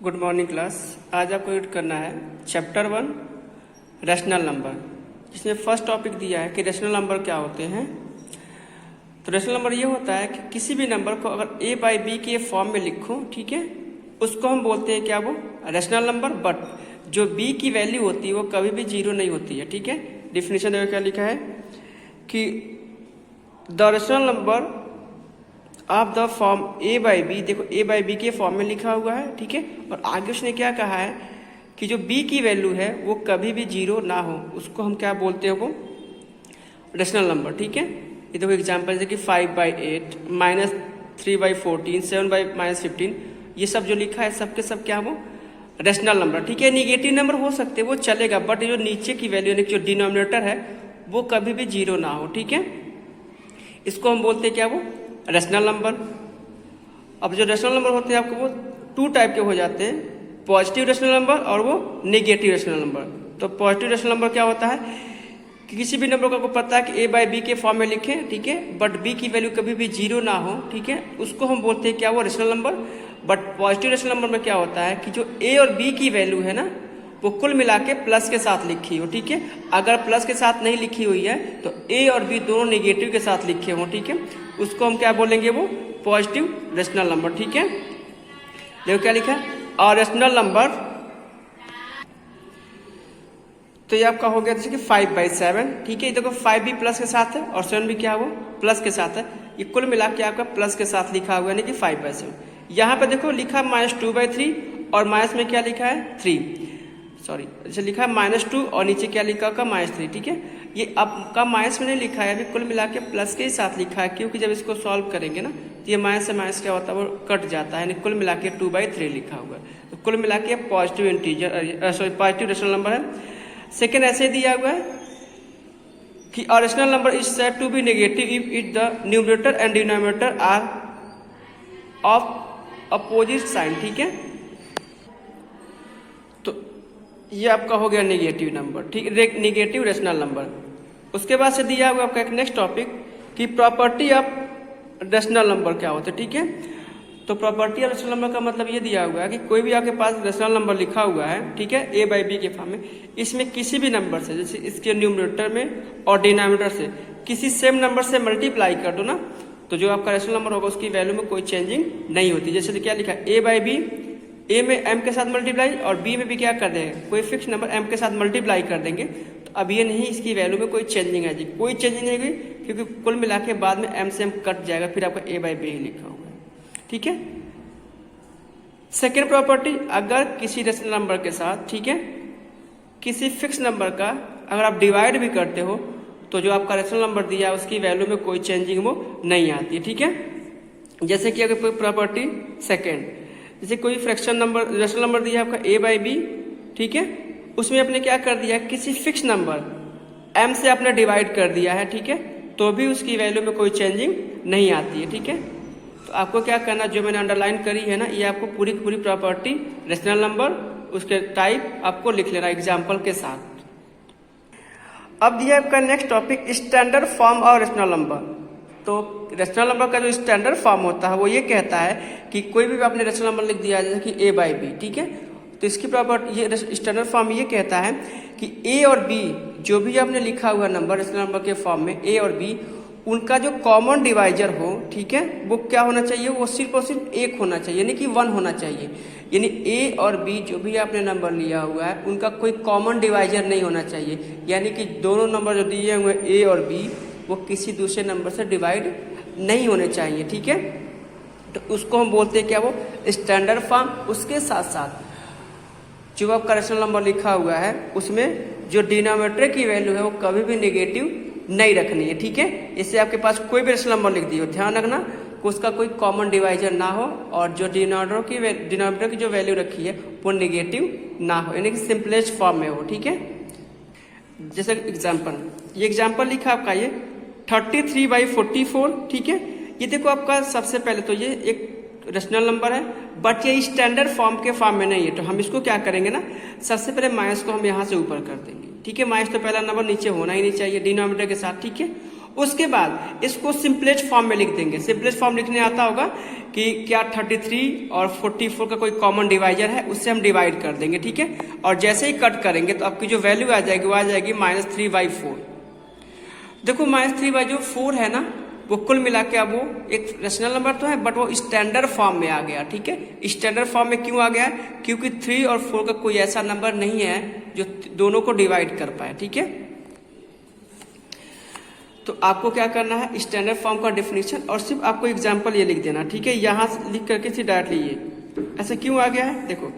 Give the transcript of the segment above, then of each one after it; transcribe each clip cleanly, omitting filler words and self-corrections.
Good morning class. आज आपको read करना है चैप्टर 1 रैशनल नंबर, जिसमें फर्स्ट टॉपिक दिया है कि रैशनल नंबर क्या होते हैं। तो रैशनल नंबर ये होता है कि किसी भी नंबर को अगर a बाई बी के फॉर्म में लिखो, ठीक है, उसको हम बोलते हैं क्या, वो रैशनल नंबर। बट जो b की वैल्यू होती है वो कभी भी जीरो नहीं होती है, ठीक है। डिफिनेशन देखो क्या लिखा है कि the rational number of the form a by B, देखो a बाई बी के फॉर्म में लिखा हुआ है, ठीक है। और आगे उसने क्या कहा है कि जो b की वैल्यू है वो कभी भी जीरो ना हो, उसको हम क्या बोलते हैं, वो रैशनल नंबर, ठीक है। ये देखो एग्जांपल जैसे कि 5/8 -3/14 7/-15, ये सब जो लिखा है सबके सब क्या वो रैशनल नंबर, ठीक है। निगेटिव नंबर हो सकते हैं, वो चलेगा, बट जो नीचे की वैल्यू यानी जो डिनोमिनेटर है वो कभी भी जीरो ना हो, ठीक है। इसको हम बोलते हैं क्या, वो रैशनल नंबर। अब जो रैशनल नंबर होते हैं आपको वो टू टाइप के हो जाते हैं, पॉजिटिव रैशनल नंबर और वो नेगेटिव रैशनल नंबर। तो पॉजिटिव रैशनल नंबर क्या होता है कि किसी भी नंबर को आपको पता है कि a बाई बी के फॉर्म में लिखें, ठीक है, बट b की वैल्यू कभी भी जीरो ना हो, ठीक है, उसको हम बोलते हैं क्या, वो rational number. But positive rational number में क्या होता है कि जो a और b की वैल्यू है ना वो कुल मिला के प्लस के साथ लिखी हो, ठीक है। अगर प्लस के साथ नहीं लिखी हुई है तो a और b दोनों नेगेटिव के साथ लिखे हों, ठीक है, उसको हम क्या बोलेंगे, वो पॉजिटिव रैशनल नंबर, ठीक है। देखो क्या लिखा है, और रैशनल नंबर, तो ये आपका हो गया जैसे कि 5/7, ठीक है। ये देखो 5 भी प्लस के साथ है और 7 भी क्या है, वो प्लस के साथ है, ये कुल मिला के आपका प्लस के साथ लिखा हुआ है, यानी कि 5/7। यहाँ पे देखो लिखा -2/3 और माइनस में क्या लिखा है 3, सॉरी जैसे लिखा है -2 और नीचे क्या लिखा होगा -3, ठीक है। ये आपका माइनस में नहीं लिखा है, अभी कुल मिला के प्लस के ही साथ लिखा है, क्योंकि जब इसको सॉल्व करेंगे ना तो ये माइनस से माइनस क्या होता है, वो कट जाता है, यानी कुल मिला के 2/3 लिखा हुआ है। तो कुल मिला के positive integer, sorry positive rational number है। सेकेंड ऐसे दिया हुआ है कि a rational number is said to be negative if it the numerator and denominator are of opposite sign, ठीक है। तो ये आपका हो गया नेगेटिव नंबर, ठीक है, नेगेटिव रैशनल नंबर। उसके बाद से दिया हुआ आपका एक नेक्स्ट टॉपिक कि प्रॉपर्टी ऑफ रैशनल नंबर क्या होता है, ठीक है। तो प्रॉपर्टी ऑफ रैशनल नंबर का मतलब ये दिया हुआ है कि कोई भी आपके पास रैशनल नंबर लिखा हुआ है, ठीक है, a बाई बी के फॉर्म में, इसमें किसी भी नंबर से, जैसे इसके न्यूमरेटर में और डिनोमिनेटर से किसी सेम नंबर से मल्टीप्लाई कर दो ना, तो जो आपका रैशनल नंबर होगा उसकी वैल्यू में कोई चेंजिंग नहीं होती। जैसे क्या लिखा है, a बाई बी, a में m के साथ मल्टीप्लाई और b में भी क्या कर देंगे, कोई फिक्स नंबर m के साथ मल्टीप्लाई कर देंगे, तो अब ये नहीं, इसकी वैल्यू में कोई चेंजिंग है जी, कोई चेंजिंग नहीं होगी, क्योंकि कुल मिला के बाद में m से m कट जाएगा, फिर आपका a बाई बी ही लिखा होगा, ठीक है। सेकेंड प्रॉपर्टी, अगर किसी रैशनल नंबर के साथ, ठीक है, किसी फिक्स नंबर का अगर आप डिवाइड भी करते हो तो जो आपका रैशनल नंबर दिया है उसकी वैल्यू में कोई चेंजिंग वो नहीं आती है, ठीक है। जैसे कि अगर कोई प्रॉपर्टी सेकेंड, जैसे कोई फ्रैक्शन नंबर रैशनल नंबर दिया है आपका a बाई बी, ठीक है, उसमें आपने क्या कर दिया, किसी फिक्स नंबर m से आपने डिवाइड कर दिया है, ठीक है, तो भी उसकी वैल्यू में कोई चेंजिंग नहीं आती है, ठीक है। तो आपको क्या करना, जो मैंने अंडरलाइन करी है ना, ये आपको पूरी पूरी प्रॉपर्टी रैशनल नंबर उसके टाइप आपको लिख लेना एग्जाम्पल के साथ। अब दिया आपका नेक्स्ट टॉपिक स्टैंडर्ड फॉर्म और रैशनल नंबर। तो रैशनल नंबर का जो स्टैंडर्ड फॉर्म होता है वो ये कहता है कि कोई भी आपने रैशनल नंबर लिख दिया जैसे कि a बाई बी, ठीक है, तो इसकी प्रॉपर्टी, ये स्टैंडर्ड फॉर्म ये कहता है कि a और b जो भी आपने लिखा हुआ नंबर रैशनल नंबर के फॉर्म में a और b, उनका जो कॉमन डिवाइजर हो, ठीक है, वो क्या होना चाहिए, वो सिर्फ और सिर्फ एक होना चाहिए, यानी कि 1 होना चाहिए। यानी a और b जो भी आपने नंबर लिया हुआ है उनका कोई कॉमन डिवाइजर नहीं होना चाहिए, यानी कि दोनों नंबर जो दिए हुए a और b वो किसी दूसरे नंबर से डिवाइड नहीं होने चाहिए, ठीक है। तो उसको हम बोलते हैं क्या, वो स्टैंडर्ड फॉर्म। उसके साथ साथ जो आपका रैशनल नंबर लिखा हुआ है उसमें जो डिनोमिनेटर की वैल्यू है वो कभी भी नेगेटिव नहीं रखनी है, ठीक है। इससे आपके पास कोई भी रैशनल नंबर लिख दियो, ध्यान रखना कि उसका कोई कॉमन डिवाइजर ना हो और जो डिनोमिनेटर की जो वैल्यू रखी है वो नेगेटिव ना हो, यानी कि सिंपलेस्ट फॉर्म में हो, ठीक है। जैसे एग्जांपल, ये एग्जांपल लिखा आपका ये 33/44, ठीक है। ये देखो आपका सबसे पहले तो ये एक रैशनल नंबर है, बट ये स्टैंडर्ड फॉर्म के फॉर्म में नहीं है, तो हम इसको क्या करेंगे ना, सबसे पहले माइनस को हम यहाँ से ऊपर कर देंगे, ठीक है। माइनस तो पहला नंबर नीचे होना ही नहीं चाहिए डिनोमिनेटर के साथ, ठीक है। उसके बाद इसको सिंपलेस्ट फॉर्म में लिख देंगे। सिंपलेस्ट फॉर्म लिखने आता होगा कि क्या 33 और 44 का कोई कॉमन डिवाइजर है, उससे हम डिवाइड कर देंगे, ठीक है। और जैसे ही कट करेंगे तो आपकी जो वैल्यू आ जाएगी वो आ जाएगी -3/4। देखो -3/4 है ना, वो कुल मिला के अब वो एक रेशनल नंबर तो है बट वो स्टैंडर्ड फॉर्म में आ गया, ठीक है। स्टैंडर्ड फॉर्म में क्यों आ गया? क्योंकि 3 और 4 का कोई ऐसा नंबर नहीं है जो दोनों को डिवाइड कर पाए, ठीक है। तो आपको क्या करना है, स्टैंडर्ड फॉर्म का डेफिनेशन और सिर्फ आपको एग्जांपल ये लिख देना, ठीक है। यहां से लिख करके सिर्फ डायरेक्टली ये ऐसा क्यों आ गया है, देखो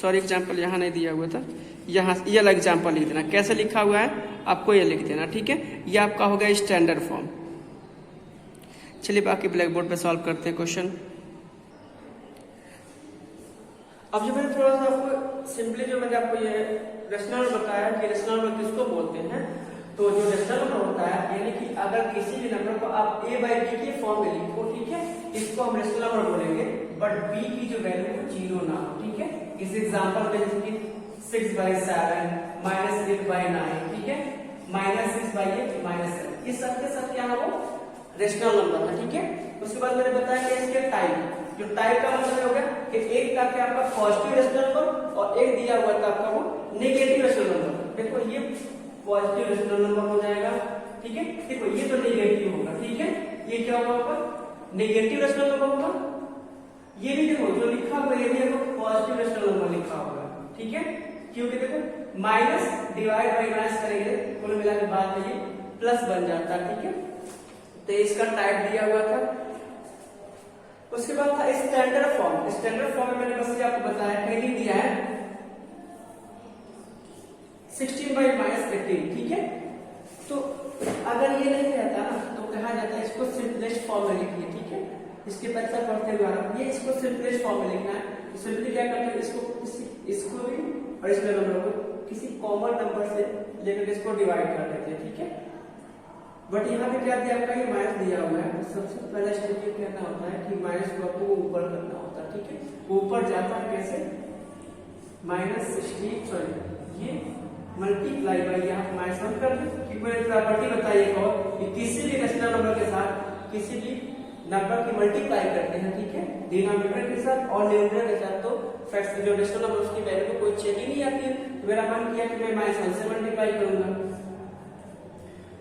सॉरी एग्जांपल यहां नहीं दिया हुआ था, यहाँ ये वाला एग्जाम्पल लिख देना। कैसे लिखा हुआ है आपको ये लिख देना, ठीक है। ये आपका हो गया स्टैंडर्ड फॉर्म। चलिए बाकी ब्लैक बोर्ड पे सॉल्व करते हैं क्वेश्चन। अब जो मैंने थोड़ा सा आपको सिंपली जो मैंने आपको ये रेशनल बताया कि रेशनल नंबर किसको बोलते हैं, तो जो रेशनल नंबर होता है यानी कि अगर किसी भी नंबर को आप a/b के फॉर्म में लिखो, ठीक है, इसको हम रेशनल नंबर बोलेंगे, बट b की जो वैल्यू है 0 ना हो, ठीक है। इस एग्जांपल में जैसे कि 6/7 -8/9, ठीक है, -6/8 -7, ये सब के सब क्या है वो रेशनल नंबर है, ठीक है। उसके बाद मैंने बताया कि इसके टाइप, जो टाइप का मतलब हो गया कि एक का क्या आपका पॉजिटिव रेशनल नंबर और एक दिया हुआ था आपका वो नेगेटिव रेशनल नंबर। देखो ये पॉजिटिव रेशनल नंबर हो जाएगा, ठीक है। देखो ये तो नेगेटिव होगा, ठीक है, ये क्या होगा आपका नेगेटिव रेशनल नंबर होगा। ये भी देखो जो लिखा हुआ है ये पॉजिटिव रेशनल नंबर लिखा होगा, ठीक है, क्योंकि देखो माइनस डिवाइड बाई माइनस करेंगे कुल मिला के बाद में ये प्लस बन जाता है, ठीक है। तो इसका टाइप दिया हुआ था। उसके बाद था स्टैंडर्ड फॉर्म। स्टैंडर्ड फॉर्म में मैंने बस ये आपको बताया, कहीं दिया है 16/-18, ठीक है। तो अगर ये नहीं रहता ना तो कहा जाता है इसको सिंपलेस्ट फॉर्म में लिखिए, ठीक है। इसके परीक्षा पढ़ते हुए ये इसको सिंपलेस्ट फॉर्म में लिखना है। तो सिंपली क्या करते हैं, इसको भी और इस नंबर को किसी कॉमन नंबर से लेकर इसको डिवाइड कर देते हैं, ठीक है। बट यहाँ पे क्या दिया आपका ये माइनस दिया हुआ है, तो सबसे पहला स्टेप ये करना होता है कि माइनस को आपको ऊपर करना होता है, ठीक है। ऊपर जाता है कैसे, -16 सॉरी ये मल्टीप्लाई बाई यहाँ माइनस 1 कर दे। कि मैंने प्रॉपर्टी बताई एक और कि किसी भी रेशनल नंबर के साथ किसी भी नंबर की मल्टीप्लाई करते हैं, ठीक है, डिनोमिनेटर के साथ और न्यूमरेटर के साथ, तो फैक्ट जो रेशनल नंबर उसकी वैल्यू को कोई चेंज ही नहीं आती है। तो मेरा मन किया कि मैं -1 से मल्टीप्लाई करूंगा,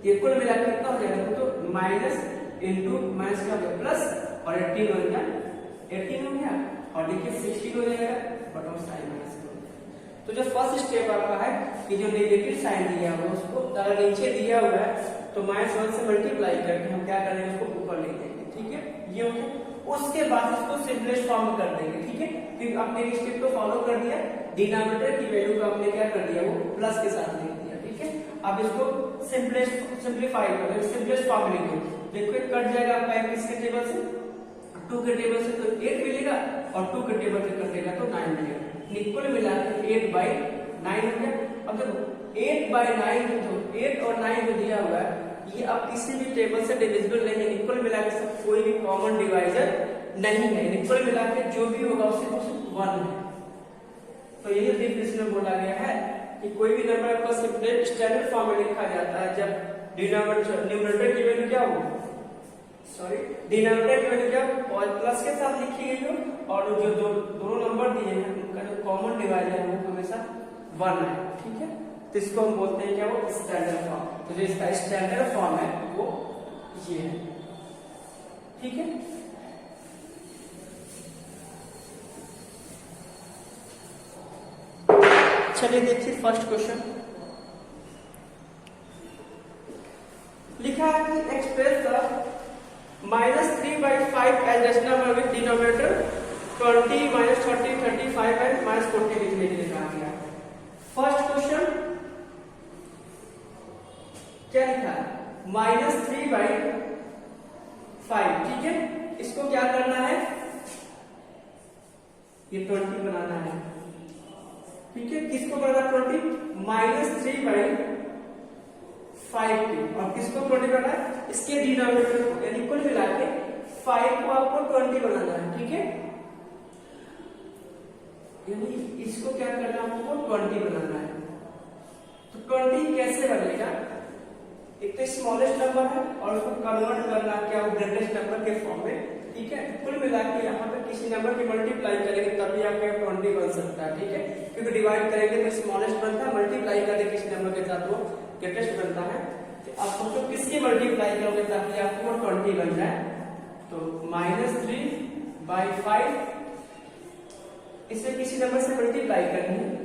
ये कुल मिलाकर कितना हो जाएगा, तो माइनस इंटू माइनस का प्लस और 18 हो गया, 18 हो गया और देखिए 16 हो जाएगा बट हम साइन माइनस करो। तो जो फर्स्ट स्टेप आपका है कि जो नेगेटिव साइन दिया हुआ है उसको अगर नीचे दिया हुआ है तो -1 से मल्टीप्लाई करके हम क्या करेंगे उसको ऊपर लिख देंगे, ठीक है, ये हो गया। उसके बाद इसको सिंपलेस्ट फॉर्म में कर देंगे, ठीक है। फिर आपने स्टेप को फॉलो कर दिया, डिनोमिनेटर की वैल्यू को आपने क्या कर दिया वो प्लस के साथ लिख दिया, ठीक है। अब इसको सिंप्लीफाई कर दो, सिंपलेस्ट फॉर्म में लिख दो। देखो कट जाएगा आपका किसके टेबल से, 2 के टेबल से, तो 8 मिलेगा और 2 के टेबल से कटेगा तो 9 मिलेगा। निकुल मिला के 8/9 हो गया। अब देखो 8/9 जो 8 और 9 जो दिया हुआ है ये अब किसी भी टेबल से डिविजिबल नहीं है। निकुल मिला के सब कोई भी कॉमन डिवाइजर नहीं है। निकुल मिला के जो भी होगा उससे सिर्फ 1 है। तो यही डेफिनेशन में बोला गया है कि कोई भी नंबर को सिंपल स्टैंडर्ड फॉर्म में लिखा जाता है जब न्यूमरेटर की वैल्यू क्या हो, सॉरी डिनोमिनेटर की वैल्यू क्या प्लस के साथ लिखी गई हो और जो दोनों नंबर दिए हैं उनका जो कॉमन डिवाइजर है वो हमेशा 1 है, ठीक है। तो इसको हम बोलते हैं क्या वो स्टैंडर्ड फॉर्म। तो जो इसका स्टैंडर्ड फॉर्म है वो ये है, ठीक है। चलिए देखिए फर्स्ट क्वेश्चन लिखा है कि express the -3/5 as rational number with denominator 20, -30, 35 and -40 लिखने के लिए कहा गया। फर्स्ट क्वेश्चन क्या लिखा है, -3/5, ठीक है। इसको क्या करना है, ये 20 बनाना है, ठीक है। किसको बनाना 20, -3/5 के, और किसको 20 बनाना है, इसके डिनोमिनेटर को, यानी कुल मिला के 5 को आपको 20 बनाना है, ठीक है। यानी इसको क्या करना है, आपको 20 बनाना है। तो 20 कैसे बनेगा? एक तो स्मॉलेस्ट नंबर है और उसको कन्वर्ट करना क्या वो ग्रेटेस्ट नंबर के फॉर्म में, ठीक है। कुल मिला के यहाँ पे किसी नंबर की मल्टीप्लाई करेंगे तभी आपका 20 बन सकता है, ठीक है। क्योंकि डिवाइड करेंगे तो स्मॉलेस्ट बनता है, मल्टीप्लाई करेंगे किसी नंबर के साथ वो ग्रेटेस्ट बनता है। तो आप सोचो किसकी मल्टीप्लाई करोगे ताकि आपको 20 बन जाए। तो -3/5 इसे किसी नंबर से मल्टीप्लाई करनी है,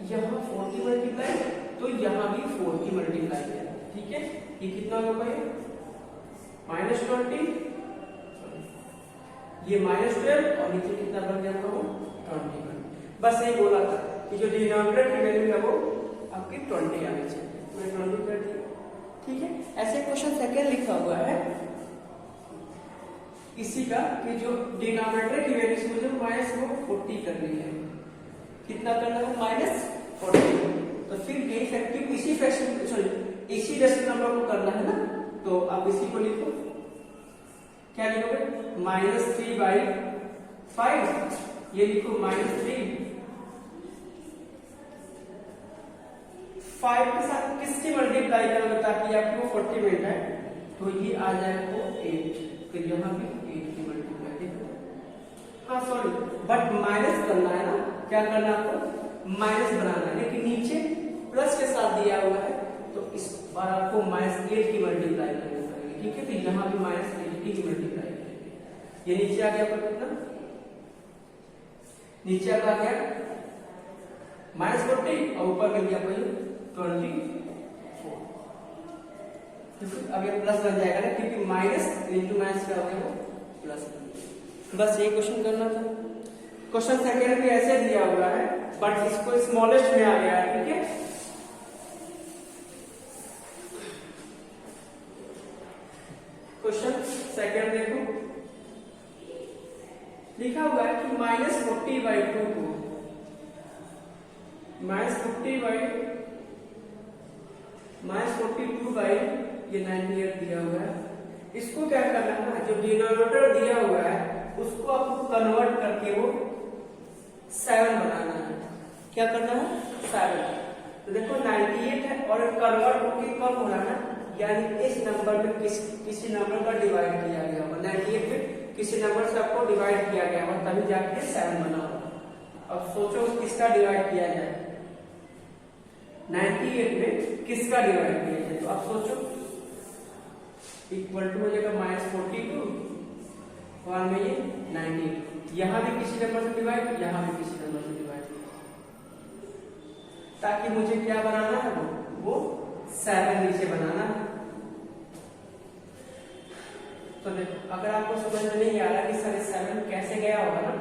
यहाँ 4 की मल्टीप्लाई तो यहाँ भी 4 की मल्टीप्लाई है, ठीक है। ये कितना होगा? ये -20, ये -12 और नीचे कितना बन गया आपका वो 20। बस यही बोला था कि जो डिनोमिनेटर की वैल्यू है वो आपकी 20 आनी चाहिए, मैं 20 कर दिया, ठीक है। ऐसे क्वेश्चन सेकंड लिखा हुआ है इसी का कि जो डिनोमिनेटर की वैल्यू से मुझे -40 करनी है। कितना करना है? -40। तो फिर ये इफेक्टिव इसी फ्रैक्शन सॉरी इसी डेसिमल नंबर को करना है ना, तो आप इसी को लिखो। क्या लिखोगे? -3/5, ये लिखो -3। 5 के साथ किसकी मल्टीप्लाई करोगे ताकि आपको 40 मिल जाए? तो ये आ जाएगा 8, फिर यहाँ भी 8 की मल्टीप्लाई देखो। हाँ सॉरी, बट माइनस करना है ना, क्या करना है आपको? माइनस बनाना है, लेकिन नीचे प्लस के साथ दिया हुआ है तो इस बार आपको -8 की मल्टीप्लाई करनी पड़ेगी, ठीक है। तो यहाँ भी -8 की मल्टीप्लाई करेंगे। ये नीचे आ गया आपका कितना? नीचे आ गया -40 और ऊपर मिल गया आपको 24। अब ये प्लस बन जाएगा ना, क्योंकि माइनस इंटू माइनस क्या हो गया वो प्लस। बस ये क्वेश्चन करना था। क्वेश्चन सेकंड भी ऐसे दिया हुआ है बट इसको स्मॉलेस्ट में आ गया है, ठीक है। क्वेश्चन सेकंड देखो, लिखा हुआ है कि -40/2 को -42 ये 98 दिया हुआ है। इसको क्या करना है ना, जो डिनोमिनेटर दिया हुआ है उसको आपको कन्वर्ट करके वो 7 बनाना है। क्या करना है? 7। तो देखो 98 है और कन्वर्ट होके कब हो रहा है ना, यानी इस नंबर में किसी नंबर का डिवाइड किया गया होगा। 98 में किसी नंबर से आपको डिवाइड किया गया होगा तभी जाके 7 बना होगा। अब सोचो किसका डिवाइड किया जाए? 98 में किसका डिवाइड किया जाए? तो आप सोचो, इक्वल टू हो जाएगा -42 और में ये 98। यहां भी किसी नंबर से डिवाइड, यहां भी किसी नंबर से डिवाइड, ताकि मुझे क्या बनाना है वो 7 नीचे बनाना है। तो देखो अगर आपको समझ में नहीं आ रहा कि सर 7 कैसे गया होगा ना,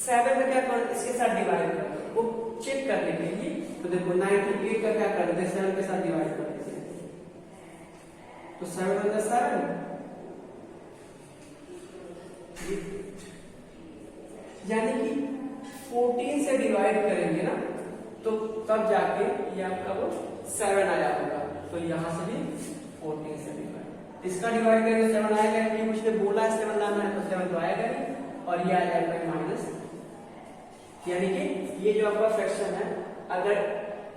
7 में क्या कर इसके साथ डिवाइड कर वो चेक करने के लिए। तो देखो 98 का क्या कर देते 7 के साथ डिवाइड कर देते, तो 7 × 7 यानी कि 14 से डिवाइड करेंगे ना तो तब जाके ये आपका वो 7 आया होगा। तो यहां से भी 14 से डिवाइड, इसका डिवाइड करेंगे 7 आएगा, क्योंकि मुझे बोला 7 लाना है तो 7 तो आएगा ही, और ये आ जाएगा माइनस। यानी कि ये जो आपका फ्रैक्शन है, अगर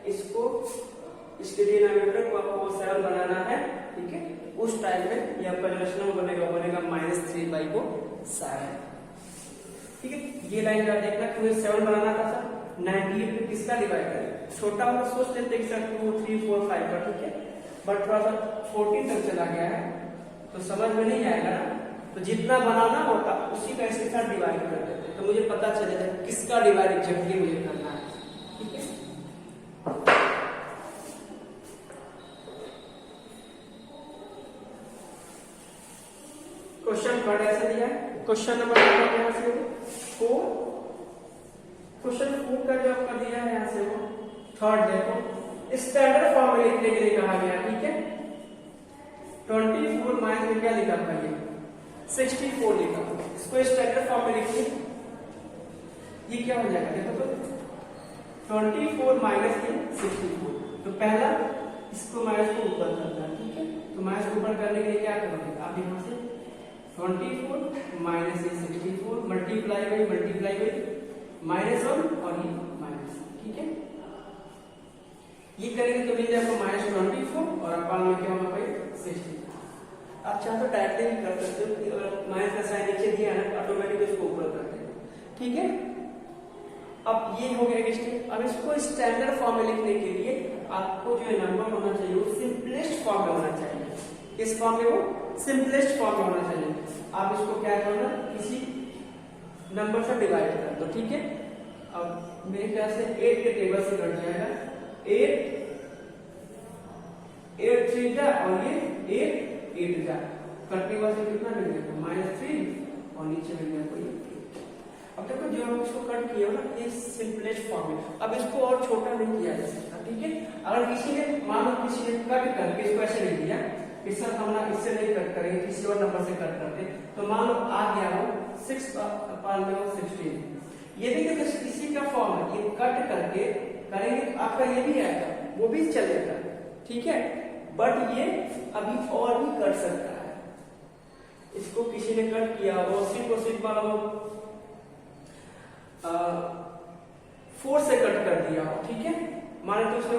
इसको इसके डिनोमिनेटर को आपको 7 बनाना है, ठीक है, उस टाइम में ये आपका रेशनल बनेगा -3/7, ठीक है। ये लाइन का देखना कि मुझे 7 बनाना था सर, 98 में किसका डिवाइड करें? छोटा हम सोच लेते हैं सर 2 3 4 5 का, ठीक है, बट थोड़ा सा 14 तक चला गया है तो समझ में नहीं आएगा ना, तो जितना बनाना होता उसी का इसके साथ डिवाइड कर देते, तो मुझे पता चलेगा किसका डिवाइड एग्जैक्टली मुझे करना है, ठीक है। क्वेश्चन थर्ड ऐसे दिया है। क्वेश्चन नंबर 4, क्वेश्चन 4 का जो आपका दिया है यहाँ से वो थर्ड देखो, स्टैंडर्ड फॉर्म में लिखने के लिए कहा गया, ठीक है। 24 माइनस में क्या लिखा था? ये 64 लिखा, इसको स्टैंडर्ड फॉर्म में लिखिए, ये क्या हो जाएगा देखो, तो 24 माइनस 64, तो पहला इसको माइनस को ऊपर करना है, ठीक है। तो माइनस को ऊपर करने के लिए क्या करोगे आप? यहाँ से 24 माइनस 64 मल्टीप्लाई बाई -1 और ये माइनस, ठीक है। ये करेंगे तो मिल जाएगा -24 और अपान में क्या होगा भाई 60। आप चाहे तो डायरेक्टली भी कर सकते हो, माइनस का साइन नीचे दिया है ना, ऑटोमेटिक इसको ऊपर कर देंगे, ठीक है। अब ये हो गया एक स्टेप। अब इसको स्टैंडर्ड फॉर्म में लिखने के लिए आपको जो नंबर होना चाहिए वो सिंपलेस्ट फॉर्म में होना चाहिए। इस फॉर्म में वो सिंपलेस्ट फॉर्म में होना चाहिए। आप इसको क्या करना, किसी नंबर से डिवाइड कर दो, ठीक है। अब मेरे ख्याल से 8 के टेबल से कट जाएगा, 8 3 जा और ये 8 जा, कटने के बाद कितना मिल गया -3 और नीचे मिल गया कोई 8। अब देखो जो हम इसको कट किया ना, ये सिंपलेस्ट फॉर्म है। अब इसको और छोटा नहीं किया जा सकता, ठीक है। अगर किसी ने मान लो किसी ने कट करके इसको ऐसे नहीं दिया, इस सर हम ना इससे नहीं कट करेंगे, किसी और नंबर से कट करते, तो मान लो आ गया हो 6/16। ये भी देखो इसी का फॉर्म है, ये कट करके करेंगे तो आपका ये भी आएगा, वो भी चलेगा, ठीक है। बट ये अभी और भी कर सकता है। इसको किसी ने कट किया वो सिर्फ मान लो 4 से कट कर दिया हो, ठीक है। माने तो उसने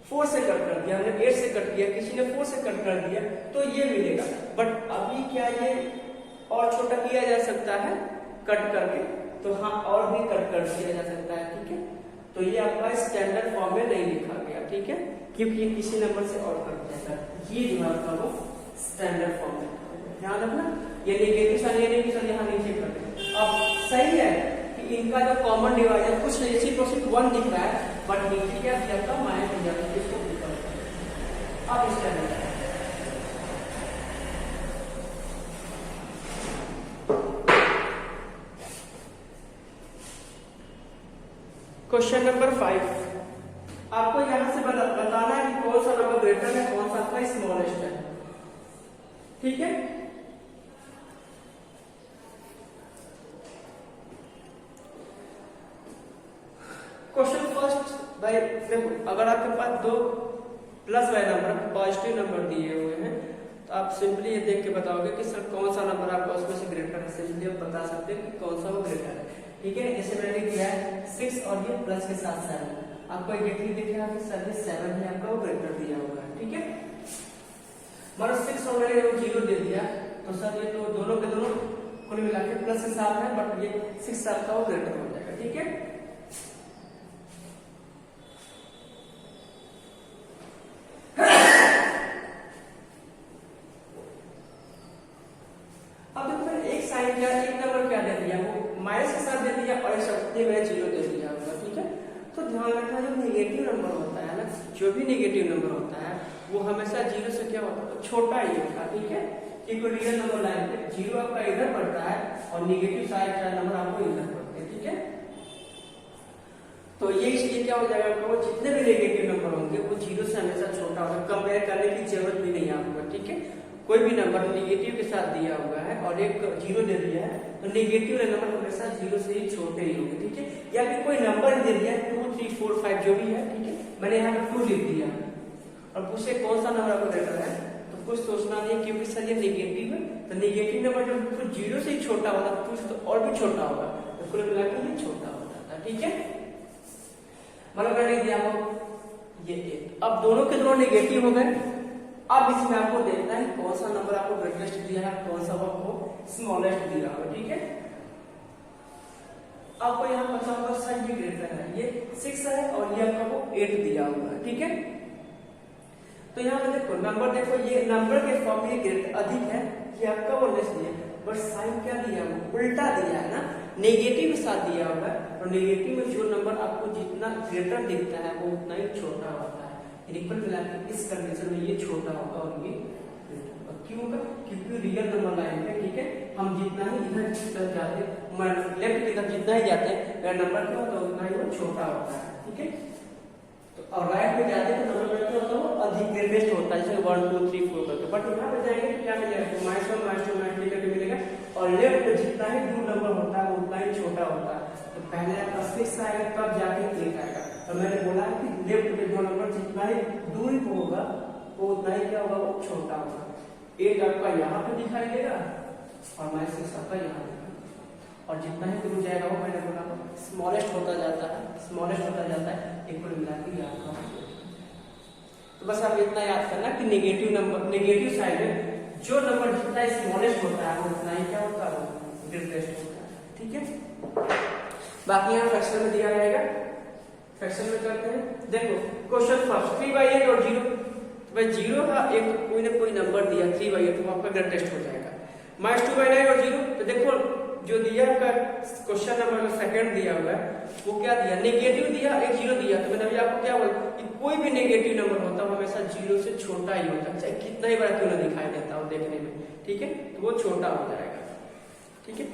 4 से कट कर दिया, हमने 8 से कट किया, किसी ने 4 से कट कर दिया, तो ये मिलेगा। बट अभी क्या ये और छोटा किया जा सकता है कट करके, तो हाँ और भी कट कर दिया जा सकता है, ठीक है। तो ये आपका स्टैंडर्ड फॉर्म में नहीं लिखा गया, ठीक है, क्योंकि ये किसी नंबर से और कट जाएगा। ये जो है आपका वो स्टैंडर्ड फॉर्म में, ध्यान रखना। ये नेगेटिव साइन ये नहीं कि सर यहाँ नीचे कर दे। अब सही है कि इनका जो कॉमन डिवाइजर कुछ रेसिप्रोसिटी 1 दिख रहा है, बट नीचे क्या दिया था माइनस दिया था, इसको अब स्टैंडर्ड क्वेश्चन नंबर 5। आपको यहां से बताना है कि कौन सा नंबर ग्रेटर है, कौन सा आपका स्मॉलेस्ट है, ठीक है। क्वेश्चन फर्स्ट भाई देखो, अगर आपके पास 2 प्लस वाले नंबर पॉजिटिव नंबर दिए हुए हैं, तो आप सिंपली ये देख के बताओगे कि सर कौन सा नंबर आपका उसमें से ग्रेटर है। सिंपली आप बता सकते हैं कि कौन सा वो ग्रेटर है, ठीक है। जैसे मैंने किया है 6 और ये प्लस के साथ 7, आपको एग्जैक्टली दिख रहा है कि सर ये 7 है, आपका वो ग्रेटर दिया हुआ है, ठीक है। मतलब 6 और मैंने 0 दे दिया, तो सर ये तो दोनों के दोनों कुल मिला के प्लस के साथ है, बट ये 6 आपका वो ग्रेटर हो जाएगा, ठीक है। अब देखो मैंने एक साइन क्या, एक नंबर क्या दे दिया, वो माइनस के साथ दे दिया और ये मैंने 0 दे दिया होगा, ठीक है। तो ध्यान रखना जो नेगेटिव नंबर होता है ना, जो भी नेगेटिव नंबर होता है वो हमेशा 0 से क्या होता है, छोटा ही होता है, ठीक है। एक रियल नंबर लाइन पे 0 आपका इधर पड़ता है और नेगेटिव साइड का नंबर आपको इधर पड़ते हैं, ठीक है। तो ये इसलिए क्या हो जाएगा, वो जितने भी नेगेटिव नंबर होंगे वो 0 से हमेशा छोटा होगा, कंपेयर करने की जरूरत भी नहीं आपको, ठीक है। कोई भी नंबर नेगेटिव के साथ दिया हुआ है और एक 0 दे दिया है, तो नेगेटिव नंबर हमेशा 0 से ही छोटे ही होंगे, ठीक है। या फिर कोई नंबर दे दिया 2 3 4 5 जो भी है, ठीक है, मैंने यहाँ पे 2 लिख दिया और पूछे कौन सा नंबर आपको ग्रेटर है, तो कुछ सोचना नहीं, क्योंकि सर ये नेगेटिव है, तो नेगेटिव नंबर जब कुछ 0 से ही छोटा होगा तो कुछ तो और भी छोटा होगा, तो कुल मिला के ये छोटा हो जाता है, ठीक है। मतलब मैंने दिया आपको ये 1, अब दोनों के दोनों नेगेटिव हो गए। अब इसमें आपको देखना है कौन सा नंबर आपको ग्रेटेस्ट दिया है, कौन सा आपको स्मॉलेस्ट दिया है, ठीक है। आपको यहाँ पता होगा सर ये ग्रेटर है, ये 6 है और ये आपका वो 8 दिया हुआ है, ठीक है। तो यहाँ पे देखो नंबर, देखो ये नंबर के फॉर्म में ग्रेटर अधिक है, ये आपका वो लेस दिया, बट साइन क्या दिया है, उल्टा दिया है ना, नेगेटिव के साथ दिया हुआ है, और नेगेटिव में जो नंबर आपको जितना ग्रेटर दिखता है वो उतना ही छोटा होता है। इक्वल मिला के इस कंडीशन में ये छोटा होगा और ये क्यों होगा, क्योंकि रियल नंबर लाइन पे, ठीक है, हम जितना ही इधर चल जाते हैं, लेफ्ट की तरफ जितना ही जाते हैं अगर नंबर क्या होता है उतना ही वो छोटा होता है, ठीक है। तो और राइट में जाते हैं तो नंबर क्या होता है वो अधिक ग्रेटेस्ट होता है, जैसे 1 2 3 4 करके। बट यहाँ पे जाएंगे तो क्या मिलेगा, -1 -2 -3 करके मिलेगा, और लेफ्ट में जितना ही दूर नंबर होता है उतना ही छोटा होता है। तो पहले आपका 6 आएगा तब जाके 8 आएगा, तो मैंने बोला है कि लेफ्ट में जो नंबर जितना ही दूरी को होगा वो उतना ही क्या होगा, वो छोटा होगा। 8 आपका यहाँ पे दिखाई देगा और -6 आपका यहाँ देगा। और जितना ही दूर जाएगा वो मैंने बोला स्मॉलेस्ट होता जाता है एक कुल मिला के आपका। तो बस आप इतना याद करना कि नेगेटिव साइड में जो नंबर जितना स्मॉलेस्ट होता है वो उतना ही क्या होता है, ग्रेटेस्ट होता है। ठीक है, बाकी यहाँ फ्रैक्शन में दिया रहेगा, फ्रैक्शन में करते हैं। देखो क्वेश्चन फर्स्ट 3/8 और 0, तो भाई 0 का एक कोई ना कोई नंबर दिया 3/8 तो आपका ग्रेटेस्ट हो जाएगा। -2/9 और 0, तो देखो जो दिया का क्वेश्चन नंबर जो सेकंड दिया हुआ है वो क्या दिया, नेगेटिव दिया, एक 0 दिया। तो मैंने अभी आपको क्या बोला कि कोई भी नेगेटिव नंबर होता है हमेशा 0 से छोटा ही होता है, चाहे कितना ही बड़ा क्यों ना दिखाई देता हो देखने में। ठीक है, तो वो छोटा हो जाएगा। ठीक है,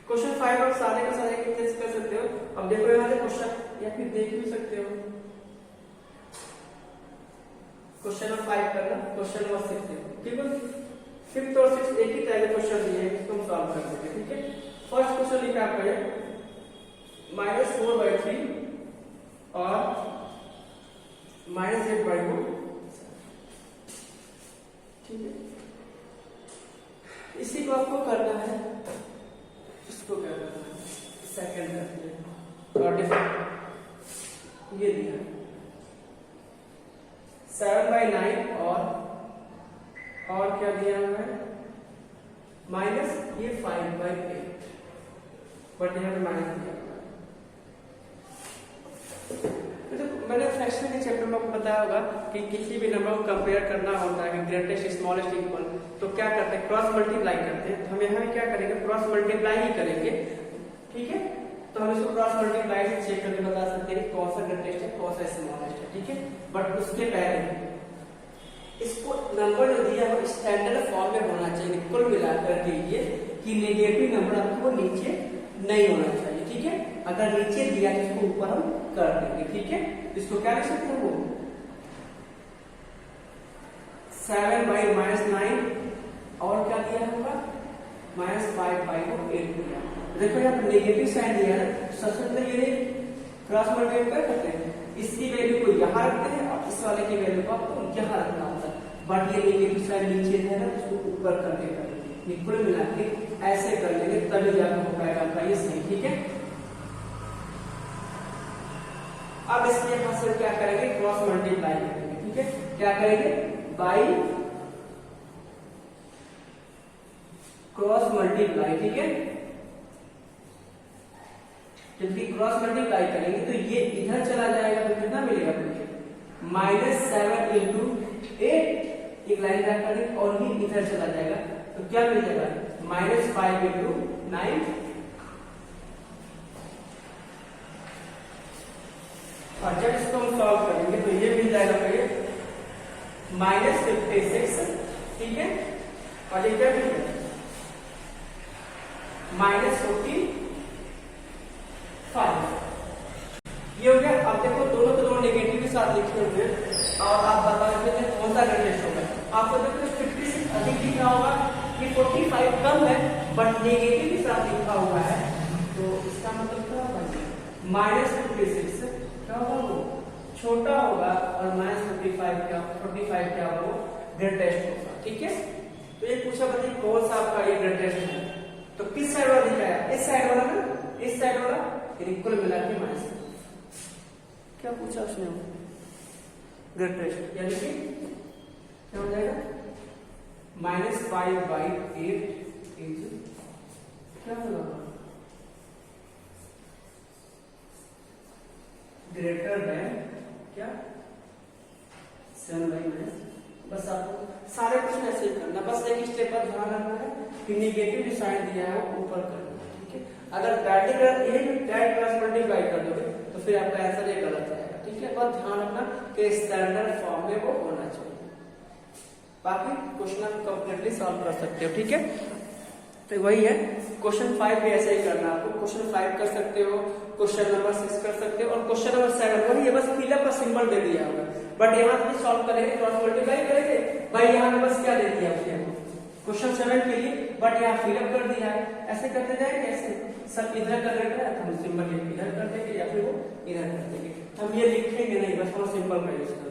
क्वेश्चन 5 और सारे के सारे कितने से कर सकते हो। अब देखो यहाँ से क्वेश्चन, या फिर देख भी सकते हो क्वेश्चन नंबर 5 करना, क्वेश्चन नंबर 6 देखो। ठीक है, 5th और 6th एक ही तरह के क्वेश्चन दिए हैं, इसको हम सॉल्व कर देंगे। ठीक है, फर्स्ट क्वेश्चन लिखा आपका है -4/3 और -8/4। ठीक है, इसी को आपको करना है, इसको क्या करना है, सेकंड करते हैं। और डिफरेंट ये दिया 7/9 और क्या दिया हुआ है माइनस ये 5/8, बट यहाँ पे माइनस दिया हुआ है। तो मैंने फ्रैक्शन के चैप्टर में आपको बताया होगा कि किसी भी नंबर को कंपेयर करना होता है कि ग्रेटेस्ट स्मॉलेस्ट इक्वल, तो क्या करते हैं, क्रॉस मल्टीप्लाई करते हैं। तो हम यहाँ क्या करेंगे, क्रॉस मल्टीप्लाई ही करेंगे। ठीक है, तो हम इसको क्रॉस मल्टीप्लाई से चेक करके बता सकते हैं कौन सा ग्रेटेस्ट है कौन सा स्मॉलेस्ट है। ठीक है, बट उसके पहले इसको नंबर जो दिया है स्टैंडर्ड फॉर्म में होना चाहिए। कुल मिलाकर के ये कि नेगेटिव नंबर आपको नीचे नहीं होना चाहिए। ठीक है, अगर नीचे दिया तो इसको ऊपर हम कर देंगे। ठीक है, इसको क्या लिख सकते हैं, वो 7/-9 और क्या दिया होगा -5/8 दिया। देखो यहाँ पर नेगेटिव साइन दिया है, सबसे पहले ये क्रॉस मल्टीप्लाई करते हैं, इसकी वैल्यू को यहाँ रखते हैं और इस वाले की वैल्यू को आपको यहाँ रखना होता है। बट ये नेगेटिव साइन नीचे है ना, इसको ऊपर करके करेंगे, कुल मिला के ऐसे कर लेंगे तभी जाकर हो पाएगा आपका ये सही। ठीक है, अब इसके यहाँ से क्या करेंगे, क्रॉस मल्टीप्लाई करेंगे। ठीक है, क्या करेंगे, बाई क्रॉस मल्टीप्लाई। ठीक है, जब क्रॉस मल्टीप्लाई करेंगे तो ये इधर चला जाएगा तो कितना मिलेगा, -7 × 8 एक लाइन ड्रा करेंगे और ये इधर चला जाएगा तो क्या मिल जाएगा, -5 × 9। और जब इसको हम सॉल्व करेंगे तो ये मिल जाएगा -56। ठीक है, और ये क्या मिल जाएगा -45। ये हो गया। अब देखो दोनों को दोनों नेगेटिव के साथ लिखे हुए और आप बता सकते हैं कौन सा ग्रेटेस्ट होगा। आपको देखो 56 अधिक लिखा होगा, ये 45 कम है बट नेगेटिव के साथ लिखा हुआ है, तो इसका मतलब क्या होगा, -56 क्या होगा, वो छोटा होगा और -45 क्या होगा, वो ग्रेटेस्ट होगा। ठीक है, तो ये पूछा बताइए कौन सा आपका ये ग्रेटेस्ट है, तो किस साइड वाला दिखाया, इस साइड वाला ना, इस साइड वाला, इक्वल मिला के माइनस क्या पूछा उसने, ग्रेटेस्ट, यानी कि क्या हो जाएगा -5/8 क्या होगा, ग्रेटर देन क्या 7/9। बस आपको सारे क्वेश्चन ऐसे ही करना, बस एक स्टेप पर ध्यान रखना है कि नेगेटिव जो साइन दिया है वो ऊपर करना। ठीक है, अगर डायरेक्ट क्रॉस मल्टीप्लाई कर दोगे तो फिर आपका आंसर ये गलत आएगा। ठीक है, बस ध्यान रखना कि स्टैंडर्ड फॉर्म में वो होना चाहिए, बाकी क्वेश्चन आप कंप्लीटली सॉल्व कर सकते हो। ठीक है, तो वही है, क्वेश्चन 5 भी ऐसे ही करना, आपको क्वेश्चन 5 कर सकते हो, क्वेश्चन नंबर 6 कर सकते हो और क्वेश्चन नंबर 7 वही है, बस फिलअप का सिंबल दे दिया होगा, बट यहाँ पे सॉल्व करेंगे क्रॉस मल्टीप्लाई करेंगे, भाई यहाँ पे बस क्या दे दिया उसने क्वेश्चन 7 के लिए, बट यहाँ फिलअप कर दिया है, ऐसे करते जाएंगे, ऐसे सब इधर कर देते हैं तो हम सिंबल इधर कर देंगे या फिर वो इधर कर देंगे, हम ये लिखेंगे नहीं, बस हम सिंबल का यूज कर